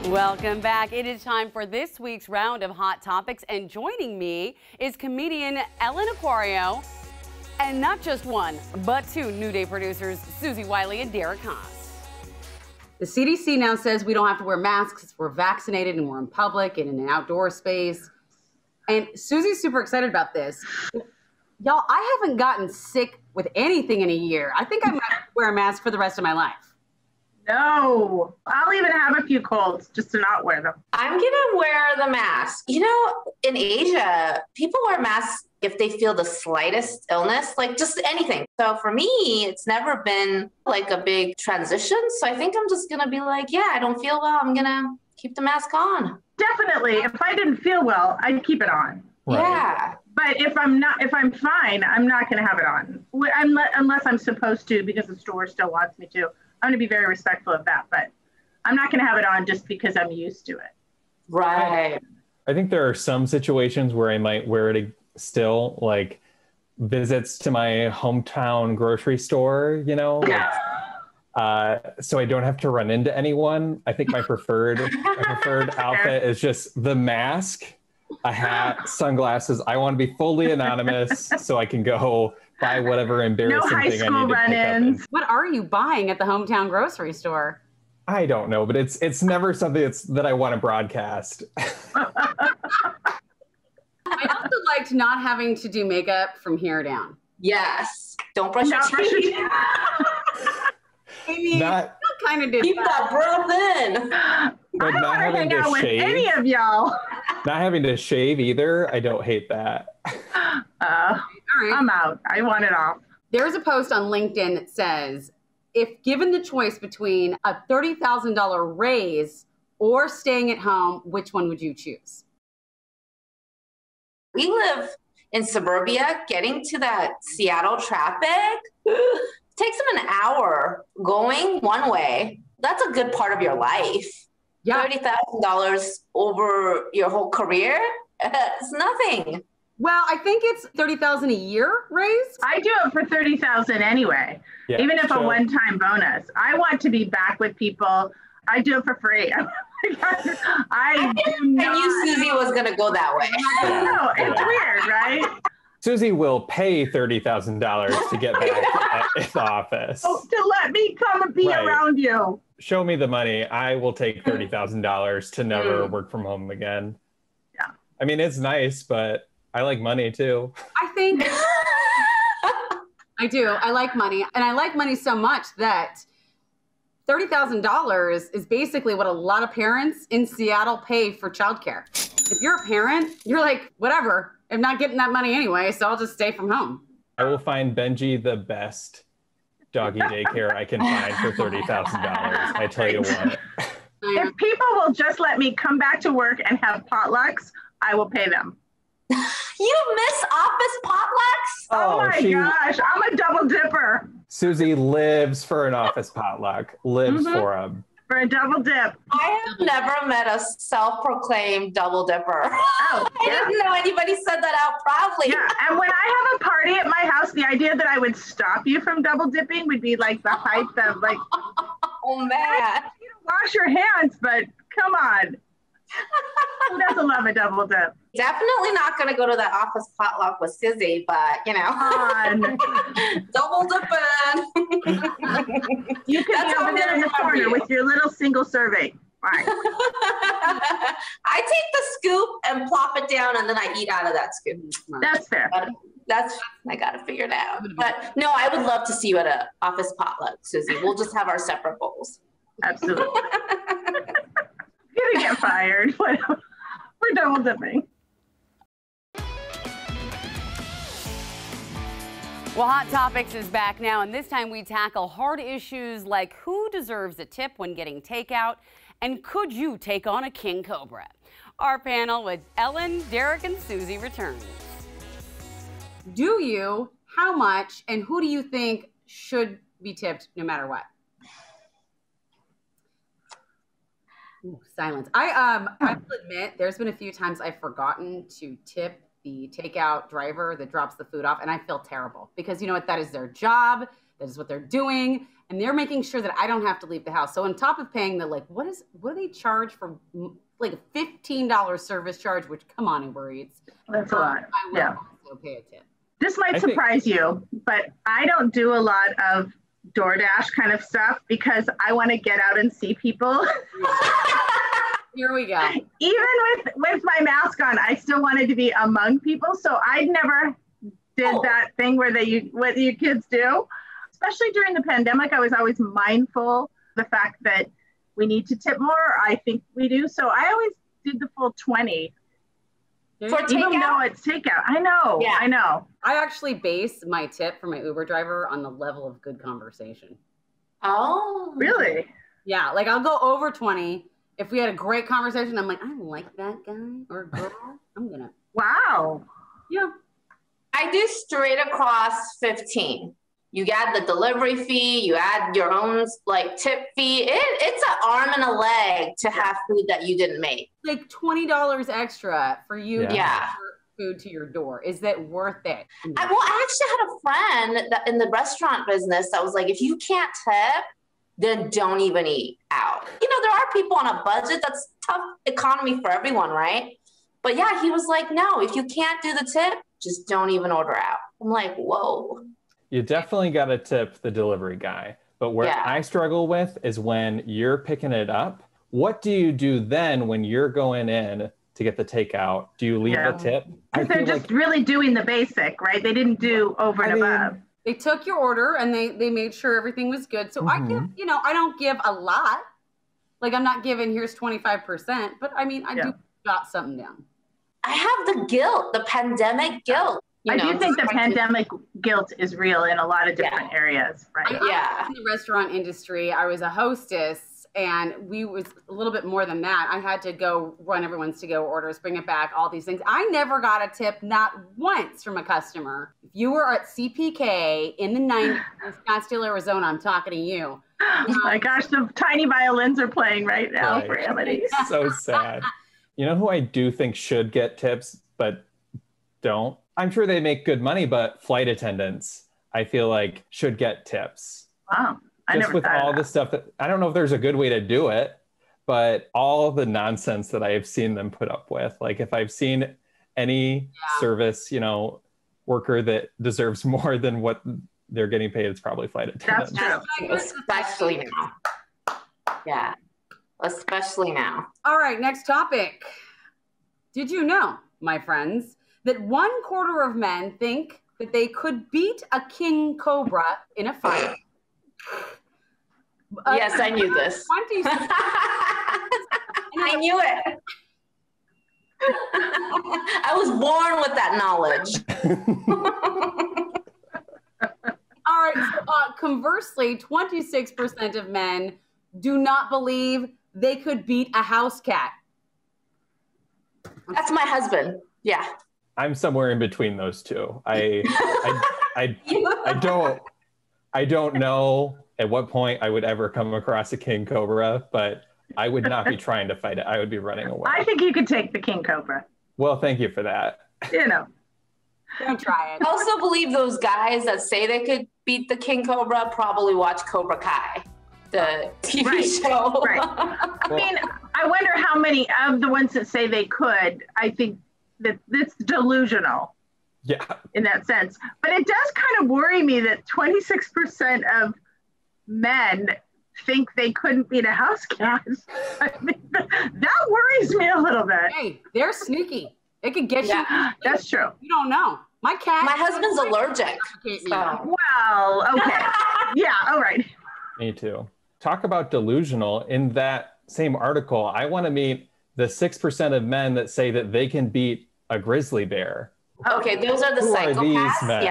Welcome back. It is time for this week's round of Hot Topics, and joining me is comedian Ellen Acuario, and not just one, but two New Day producers, Suzie, Wiley, and Derek Haas. The CDC now says we don't have to wear masks if we're vaccinated and we're in public and in an outdoor space. And Suzie's super excited about this. Y'all, I haven't gotten sick with anything in a year. I think I might wear a mask for the rest of my life. No, I'll even have a few colds just to not wear them. I'm going to wear the mask. You know, in Asia, people wear masks if they feel the slightest illness, like just anything. So for me, it's never been like a big transition. So I think I'm just going to be like, yeah, I don't feel well. I'm going to keep the mask on. Definitely. If I didn't feel well, I'd keep it on. Right. Yeah. But if I'm fine, I'm not going to have it on. Unless I'm supposed to, because the store still wants me to. I'm going to be very respectful of that, but I'm not going to have it on just because I'm used to it. Right. I think there are some situations where I might wear it still, like visits to my hometown grocery store, you know, so I don't have to run into anyone. I think my preferred outfit is just the mask, a hat, sunglasses. I want to be fully anonymous so I can go buy whatever embarrassing thing I need to pick up. What are you buying at the hometown grocery store? I don't know, but it's never something that I want to broadcast. I also liked not having to do makeup from here down. Yes. Don't brush your teeth. I mean, kind of did keep that breath in. But not having to shave. Any of y'all. Not having to shave either. I don't hate that. All right. I'm out. I want it off. There's a post on LinkedIn that says, if given the choice between a $30,000 raise or staying at home, which one would you choose? We live in suburbia. Getting to that Seattle traffic takes them an hour going one way. That's a good part of your life. Yeah. $30,000 over your whole career? It's nothing. Well, I think it's $30,000 a year raise. I do it for $30,000 anyway, even if a one-time bonus. I want to be back with people. I do it for free. I knew Suzie was going to go that way. No, it's weird, right? Suzie will pay $30,000 to get back at the office. Oh, to let me come and be around you. Show me the money. I will take $30,000 to never work from home again. Yeah. I mean, it's nice, but I like money too. I think I do. I like money. And I like money so much that $30,000 is basically what a lot of parents in Seattle pay for childcare. If you're a parent, you're like, whatever, I'm not getting that money anyway, so I'll just stay from home. I will find Benji the best doggy daycare I can find for $30,000. I tell you what. If people will just let me come back to work and have potlucks, I will pay them. You miss office potlucks? Oh my gosh, I'm a double dipper. Suzie lives for an office potluck, lives for them. For a double dip. I have never met a self-proclaimed double dipper. Oh, I didn't know anybody said that out proudly. Yeah, and when I have a party at my house, the idea that I would stop you from double dipping would be like the height of like, oh man. Wash your hands, but come on. Who doesn't love a double dip? Definitely not going to go to that office potluck with Suzie, but you know, double dipping. You can be over there in the corner with your little single serving. Fine. I take the scoop and plop it down, and then I eat out of that scoop. That's fair. I got to figure it out. But no, I would love to see you at an office potluck, Suzie. We'll just have our separate bowls. Absolutely. You're gonna get fired. We're double dipping. Well, Hot Topics is back now, and this time we tackle hard issues like who deserves a tip when getting takeout, and could you take on a king cobra? Our panel with Ellen, Derek, and Suzie returns. Do you, how much, and who do you think should be tipped no matter what? Ooh, silence. I will admit there's been a few times I've forgotten to tip the takeout driver that drops the food off, and I feel terrible because you know what? That is their job. That is what they're doing. and they're making sure that I don't have to leave the house. So on top of paying the, like, what do they charge for like a $15 service charge, which, come on, Uber Eats. That's a lot. I will also pay a tip. This might surprise you, but I don't do a lot of DoorDash kind of stuff because I want to get out and see people. Here we go. Even with my mask on, I still wanted to be among people. So I never did that thing where what you kids do. Especially during the pandemic, I was always mindful of the fact that we need to tip more. I think we do. So I always did the full 20. For even takeout? though it's takeout. I know. Yeah. I know. I actually base my tip for my Uber driver on the level of good conversation. Oh. Really? Yeah, like I'll go over 20. If we had a great conversation, I'm like, I like that guy or girl. I'm gonna. Wow. Yeah. I do straight across 15. You add the delivery fee, you add your own like tip fee. It's an arm and a leg to have food that you didn't make. Like $20 extra for you to Yeah. deliver food to your door. Is that worth it? I actually had a friend that in the restaurant business that was like, if you can't tip, then don't even eat out. You know, there are people on a budget. That's tough economy for everyone, right? But yeah, he was like, no, if you can't do the tip, just don't even order out. I'm like, whoa. You definitely got to tip the delivery guy. But where I struggle with is when you're picking it up. What do you do then when you're going in to get the takeout? Do you leave a tip? Because they're just really doing the basic, right? They didn't do over and above. They took your order and they made sure everything was good. So I give, I don't give a lot. Like I'm not giving here's 25%, but I mean, I do jot something down. I have the guilt, the pandemic guilt. I do think the pandemic guilt is real in a lot of different areas, right? I was in the restaurant industry. I was a hostess, and we was a little bit more than that. I had to go run everyone's to-go orders, bring it back, all these things. I never got a tip, not once, from a customer. If you were at CPK in the 90s in Scottsdale, Arizona, I'm talking to you. Oh my gosh, the tiny violins are playing right now for Amity. So sad. You know who I do think should get tips, but don't? I'm sure they make good money, but flight attendants, I feel like, should get tips. Wow. Just with all the stuff that, I don't know if there's a good way to do it, but all the nonsense that I have seen them put up with, like if I've seen any service, worker that deserves more than what they're getting paid, it's probably flight attendants. That's true. Especially now. Yeah. Especially now. All right, next topic. Did you know, my friends, that 1/4 of men think that they could beat a king cobra in a fight? Yes, I knew this. I knew it. I was born with that knowledge. All right. So, conversely, 26% of men do not believe they could beat a house cat. That's my husband. Yeah. I'm somewhere in between those two. I don't know at what point I would ever come across a king cobra, but I would not be trying to fight it. I would be running away. I think you could take the king cobra. Well, thank you for that. Don't try it. I also believe those guys that say they could beat the king cobra probably watch Cobra Kai, the TV show. Right. I mean, I wonder how many of the ones that say they could, I think that it's delusional. Yeah. In that sense. But it does kind of worry me that 26% of men think they couldn't beat a house cat. I mean, that worries me a little bit. Hey, they're sneaky. They could get you. That's true. You don't know. My husband's allergic. So. Well, okay. Yeah, all right. Me too. Talk about delusional. In that same article, I want to meet the 6% of men that say that they can beat a grizzly bear. Okay, those are the Who psychopaths. are these men?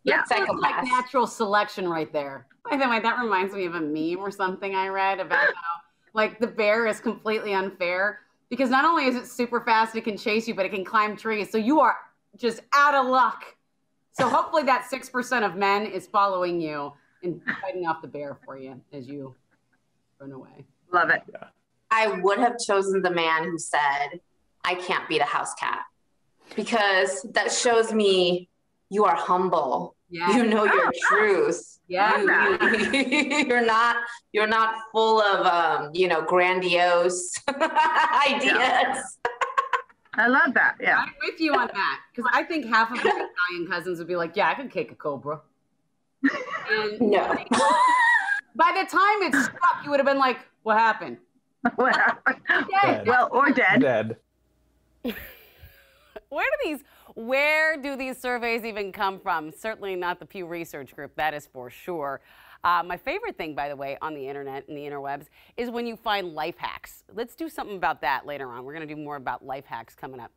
Yeah, psychopaths. Like natural selection right there. By the way, that reminds me of a meme or something I read about how like the bear is completely unfair because not only is it super fast, it can chase you, but it can climb trees. So you are just out of luck. So hopefully that 6% of men is following you and fighting off the bear for you as you run away. Love it. Yeah. I would have chosen the man who said, I can't beat a house cat, because that shows me you are humble. Yes. You know your truth. Yeah. You're not full of grandiose ideas. I love that. Yeah. I'm with you on that because I think half of my Italian cousins would be like, "Yeah, I could kick a cobra." And No. by the time it struck, you would have been like, "What happened?" Dead. Well, or dead. Dead. Where do these surveys even come from? Certainly not the Pew Research Group, that is for sure. My favorite thing, by the way, on the internet and the interwebs is when you find life hacks. Let's do something about that later on. We're going to do more about life hacks coming up.